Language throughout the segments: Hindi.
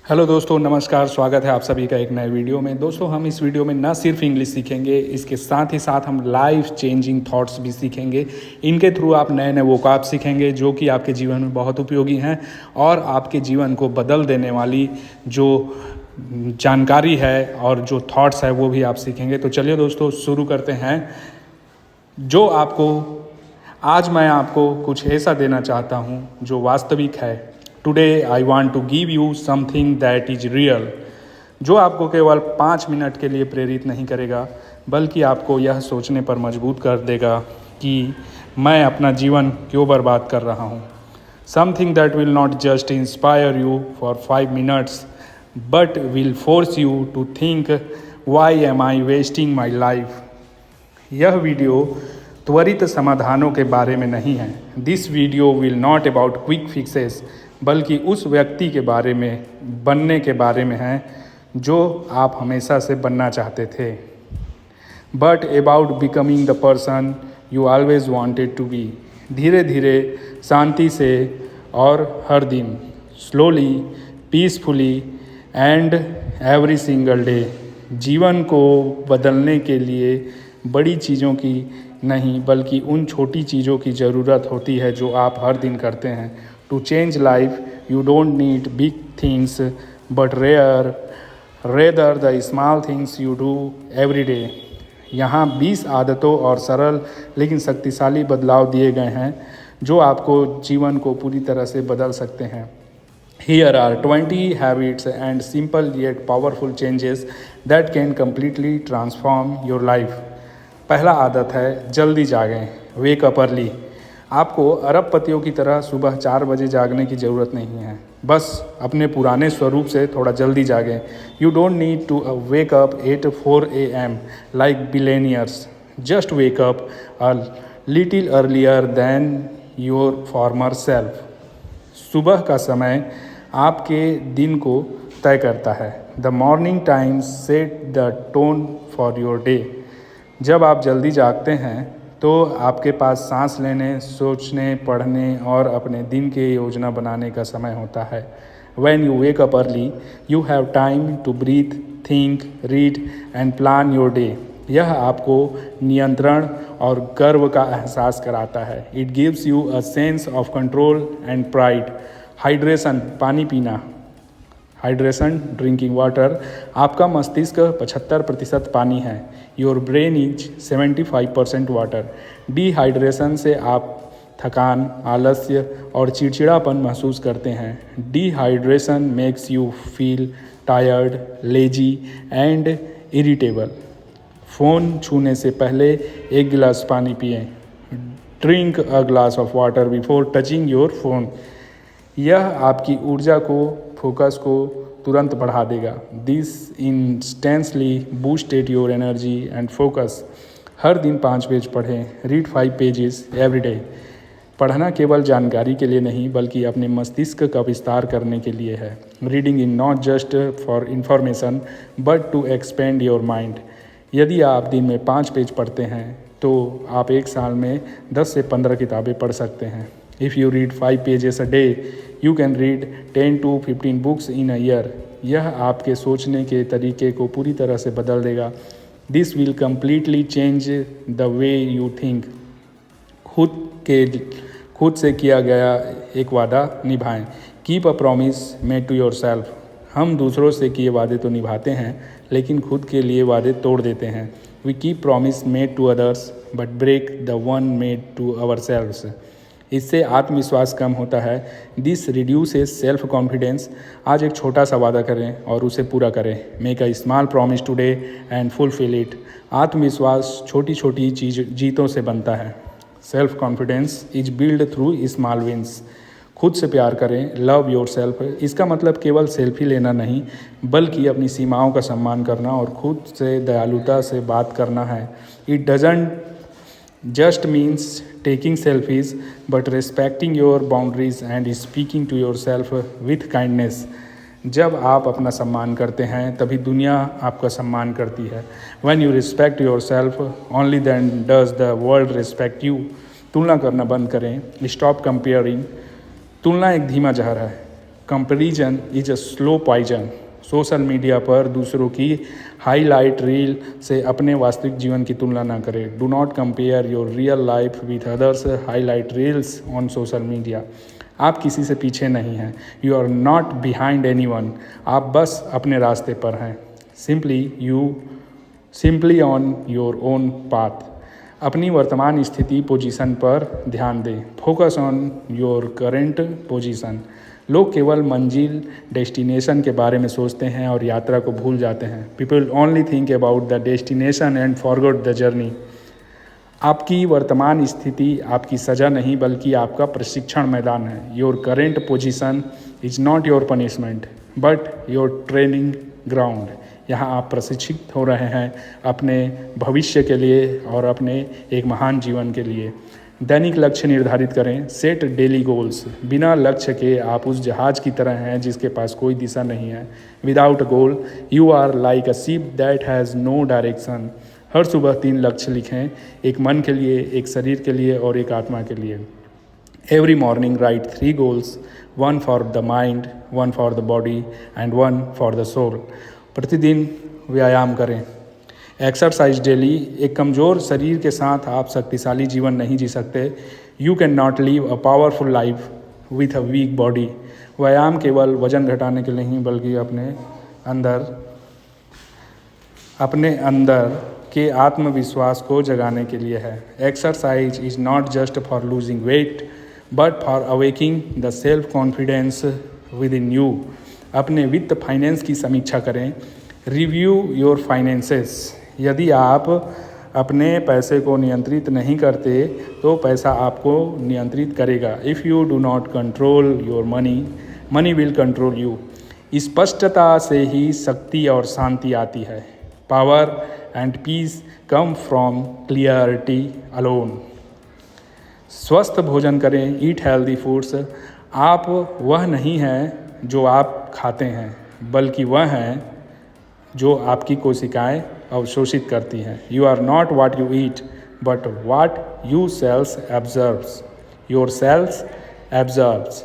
हेलो दोस्तों, नमस्कार। स्वागत है आप सभी का एक नए वीडियो में। दोस्तों, हम इस वीडियो में न सिर्फ इंग्लिश सीखेंगे, इसके साथ ही साथ हम लाइफ चेंजिंग थॉट्स भी सीखेंगे। इनके थ्रू आप नए नए वोकाब सीखेंगे जो कि आपके जीवन में बहुत उपयोगी हैं और आपके जीवन को बदल देने वाली जो जानकारी है और जो थॉट्स है वो भी आप सीखेंगे। तो चलिए दोस्तों, शुरू करते हैं। जो आपको आज मैं आपको कुछ ऐसा देना चाहता हूँ जो वास्तविक है। Today I want to give you something that is real, जो आपको केवल 5 मिनट के लिए प्रेरित नहीं करेगा बल्कि आपको यह सोचने पर मजबूर कर देगा कि मैं अपना जीवन क्यों बर्बाद कर रहा हूँ। Something that will not just inspire you for 5 minutes but will force you to think why am I wasting my life. यह वीडियो त्वरित समाधानों के बारे में नहीं है। This video will not about quick fixes, बल्कि उस व्यक्ति के बारे में बनने के बारे में है जो आप हमेशा से बनना चाहते थे, but about becoming the person you always wanted to be. धीरे धीरे, शांति से और हर दिन, slowly, peacefully and every single day. जीवन को बदलने के लिए बड़ी चीज़ों की नहीं बल्कि उन छोटी चीज़ों की ज़रूरत होती है जो आप हर दिन करते हैं। To change life you don't need big things but rather the small things you do every day. यहाँ 20 आदतों और सरल लेकिन शक्तिशाली बदलाव दिए गए हैं जो आपको जीवन को पूरी तरह से बदल सकते हैं। Here are 20 habits and simple yet powerful changes that can completely transform your life. पहला आदत है जल्दी जागें, वेक अप अर्ली। आपको अरबपतियों की तरह सुबह 4 बजे जागने की ज़रूरत नहीं है, बस अपने पुराने स्वरूप से थोड़ा जल्दी जागें। You don't need to wake up at 4 AM like billionaires. Just wake up a little earlier than your former self. सुबह का समय आपके दिन को तय करता है। The morning time set the tone for your day. जब आप जल्दी जागते हैं तो आपके पास सांस लेने, सोचने, पढ़ने और अपने दिन के योजना बनाने का समय होता है। When you wake up early, you have time to breathe, think, read and plan your day. यह आपको नियंत्रण और गर्व का एहसास कराता है। It gives you a sense of control and pride. Hydration, पानी पीना। Hydration, drinking water. आपका मस्तिष्क 75% पानी है। Your brain is 75% water. Dehydration से आप थकान, आलस्य और चिड़चिड़ापन महसूस करते हैं। Dehydration makes you feel tired, lazy and irritable. Phone छूने से पहले 1 गिलास पानी पिएं। Drink a glass of water before touching your phone. यह आपकी ऊर्जा को, फोकस को तुरंत बढ़ा देगा। This instantly boosted your energy and focus. हर दिन 5 पेज पढ़ें। Read 5 pages every day. पढ़ना केवल जानकारी के लिए नहीं बल्कि अपने मस्तिष्क का विस्तार करने के लिए है। Reading is not just for information but to expand your mind. यदि आप दिन में 5 पेज पढ़ते हैं तो आप एक साल में 10 से 15 किताबें पढ़ सकते हैं। If you read 5 pages a day, you can read 10 to 15 books in a year. यह आपके सोचने के तरीके को पूरी तरह से बदल देगा। This will completely change the way you think. खुद से किया गया एक वादा निभाएं। Keep a promise made to yourself. हम दूसरों से किए वादे तो निभाते हैं लेकिन खुद के लिए वादे तोड़ देते हैं। We keep promise made to others but break the one made to ourselves. इससे आत्मविश्वास कम होता है। This reduces self confidence. आज एक छोटा सा वादा करें और उसे पूरा करें। Make a small promise today and fulfil it. आत्मविश्वास छोटी छोटी जीतों से बनता है। Self confidence is build through small wins. खुद से प्यार करें। Love your self. इसका मतलब केवल सेल्फी लेना नहीं बल्कि अपनी सीमाओं का सम्मान करना और खुद से दयालुता से बात करना है। It doesn't just means taking selfies but respecting your boundaries and speaking to yourself with kindness. जब आप अपना सम्मान करते हैं तभी दुनिया आपका सम्मान करती है। When you respect yourself, only then does the world respect you. तुलना करना बंद करें। Stop comparing. तुलना एक धीमा जहर है। Comparison is a slow poison. Social media पर दूसरों की हाईलाइट रील से अपने वास्तविक जीवन की तुलना ना करें। Do not compare your real life with others highlight reels on social media. आप किसी से पीछे नहीं हैं। You are not behind anyone. आप बस अपने रास्ते पर हैं। Simply on your own path. अपनी वर्तमान स्थिति पोजीशन पर ध्यान दें। Focus on your current position. लोग केवल मंजिल डेस्टिनेशन के बारे में सोचते हैं और यात्रा को भूल जाते हैं। People only think about the destination and forgot the journey. आपकी वर्तमान स्थिति आपकी सज़ा नहीं बल्कि आपका प्रशिक्षण मैदान है। Your current position is not your punishment but your training ground. यहाँ आप प्रशिक्षित हो रहे हैं अपने भविष्य के लिए और अपने एक महान जीवन के लिए। दैनिक लक्ष्य निर्धारित करें। Set daily goals. बिना लक्ष्य के आप उस जहाज़ की तरह हैं जिसके पास कोई दिशा नहीं है। Without goal you are like a ship that has no direction. हर सुबह 3 लक्ष्य लिखें, एक मन के लिए, एक शरीर के लिए और एक आत्मा के लिए। Every morning write 3 goals, 1 for the mind, 1 for the body and 1 for the soul. प्रतिदिन व्यायाम करें। Exercise daily. एक कमज़ोर शरीर के साथ आप शक्तिशाली जीवन नहीं जी सकते। You can not live a powerful life with a weak body. व्यायाम केवल वजन घटाने के लिए नहीं बल्कि अपने अंदर के आत्मविश्वास को जगाने के लिए है। Exercise is not just for losing weight but for awaking the self confidence with in you. अपने वित्त फाइनेंस की समीक्षा करें। Review your finances. यदि आप अपने पैसे को नियंत्रित नहीं करते तो पैसा आपको नियंत्रित करेगा। If you do not control your money, money will control you. स्पष्टता से ही शक्ति और शांति आती है। Power and peace come from clarity alone. स्वस्थ भोजन करें। Eat healthy foods. आप वह नहीं हैं जो आप खाते हैं बल्कि वह हैं जो आपकी कोशिकाएं अवशोषित करती हैं। You are not what you eat but what you cells absorbs. Your cells absorbs.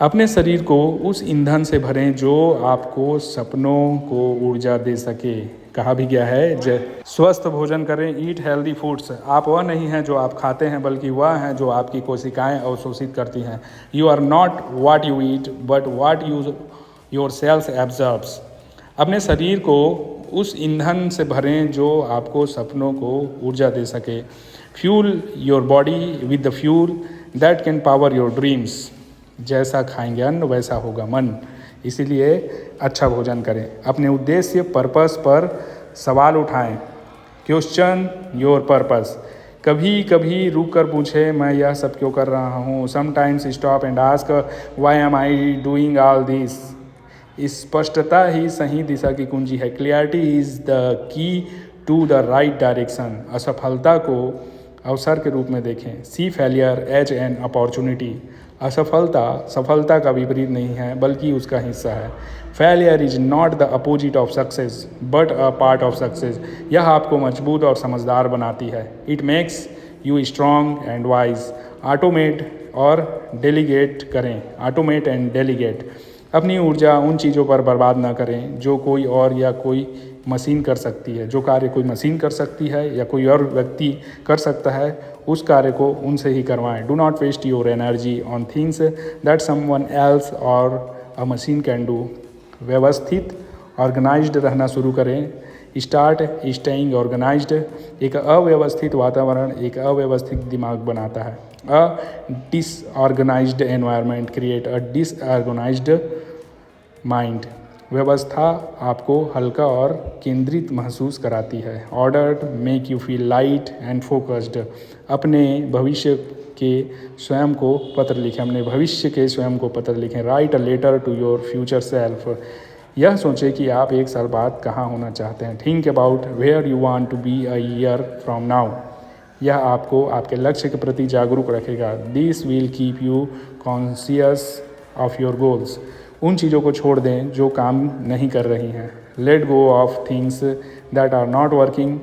अपने शरीर को उस ईंधन से भरें जो आपको सपनों को ऊर्जा दे सके। कहा भी गया है स्वस्थ भोजन करें। Eat healthy foods. आप वह नहीं हैं जो आप खाते हैं बल्कि वह हैं जो आपकी कोशिकाएं अवशोषित करती हैं। You are not what you eat but what your cells absorbs. अपने शरीर को उस ईंधन से भरें जो आपको सपनों को ऊर्जा दे सके। Fuel your body with the fuel that can power your dreams. जैसा खाएंगे अन्न वैसा होगा मन। इसीलिए अच्छा भोजन करें। अपने उद्देश्य पर्पस पर सवाल उठाएं। Question your purpose. कभी कभी रुक कर पूछे मैं यह सब क्यों कर रहा हूँ। Sometimes stop and ask why am I doing all this. स्पष्टता ही सही दिशा की कुंजी है। Clarity is the key to the right direction. असफलता को अवसर के रूप में देखें। See failure as an opportunity. असफलता सफलता का विपरीत नहीं है बल्कि उसका हिस्सा है। Failure is not the opposite of success but a part of success. यह आपको मजबूत और समझदार बनाती है। It makes you strong and wise. Automate और डेलीगेट करें। Automate and delegate. अपनी ऊर्जा उन चीज़ों पर बर्बाद ना करें जो कोई और या कोई मशीन कर सकती है। जो कार्य कोई मशीन कर सकती है या कोई और व्यक्ति कर सकता है उस कार्य को उनसे ही करवाएं। Do not waste your energy on things that someone else or a machine can do. व्यवस्थित ऑर्गेनाइज्ड रहना शुरू करें। Start staying organised. एक अव्यवस्थित वातावरण एक अव्यवस्थित दिमाग बनाता है। A disorganised environment create a disorganised mind. व्यवस्था आपको हल्का और केंद्रित महसूस कराती है। Ordered make you feel light and focused. अपने भविष्य के स्वयं को पत्र लिखें। अपने भविष्य के स्वयं को पत्र लिखें। Write a letter to your future self. यह सोचें कि आप 1 साल बाद कहाँ होना चाहते हैं। Think about where you want to be a year from now. यह आपको आपके लक्ष्य के प्रति जागरूक रखेगा। This will keep you conscious of your goals. उन चीज़ों को छोड़ दें जो काम नहीं कर रही हैं। Let go of things that are not working.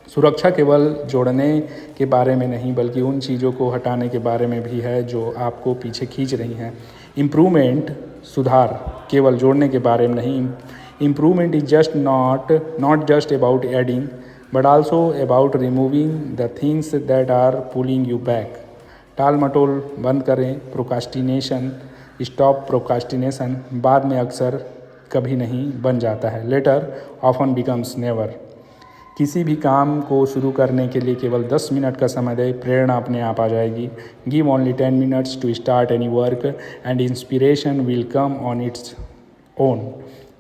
सुरक्षा केवल जोड़ने के बारे में नहीं बल्कि उन चीज़ों को हटाने के बारे में भी है जो आपको पीछे खींच रही हैं। इम्प्रूवमेंट सुधार केवल जोड़ने के बारे में नहीं, improvement is just not just about adding but also about removing the things that are pulling you back. टाल मटोल बंद करें, प्रोकास्टिनेशन, स्टॉप प्रोकास्टिनेशन बाद में अक्सर कभी नहीं बन जाता है, लेटर ऑफन बिकम्स नेवर। किसी भी काम को शुरू करने के लिए केवल 10 मिनट का समय दें, प्रेरणा अपने आप आ जाएगी। Give only 10 minutes to start any work and inspiration will come on its own.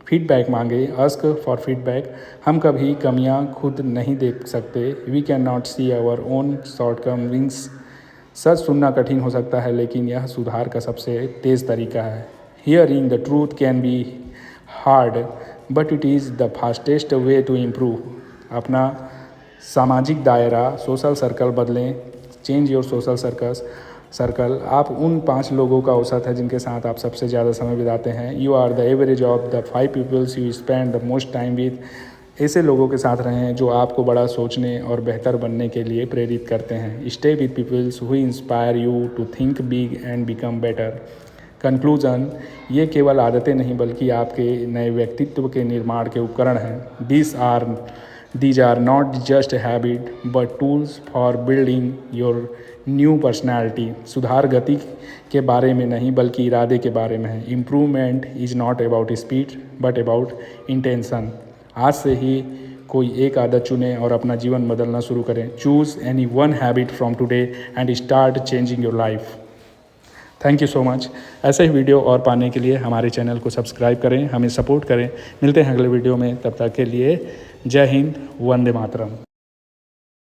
Feedback मांगे, आस्क फॉर फीडबैक। हम कभी कमियां खुद नहीं देख सकते, we can not see our own shortcomings. सच सुनना कठिन हो सकता है लेकिन यह सुधार का सबसे तेज़ तरीका है। Hearing the truth can be hard but it is the fastest way to improve. अपना सामाजिक दायरा, सोशल सर्कल बदलें, चेंज योर सोशल सर्कल। आप उन 5 लोगों का औसत है जिनके साथ आप सबसे ज़्यादा समय बिताते हैं। You are the average of the 5 peoples you spend the most time with. ऐसे लोगों के साथ रहें जो आपको बड़ा सोचने और बेहतर बनने के लिए प्रेरित करते हैं। Stay with peoples who inspire you to think big and become better. Conclusion, ये केवल आदतें नहीं बल्कि आपके नए व्यक्तित्व के निर्माण के उपकरण हैं। These are not just habit but tools for building your new personality। सुधार गति के बारे में नहीं बल्कि इरादे के बारे में है। Improvement is not about speed but about intention. आज से ही कोई एक आदत चुनें और अपना जीवन बदलना शुरू करें। Choose any one habit from today and start changing your life. Thank you so much. ऐसे ही वीडियो और पाने के लिए हमारे चैनल को सब्सक्राइब करें, हमें सपोर्ट करें। मिलते हैं अगले वीडियो में, तब तक के लिए जय हिंद, वंदे मातरम।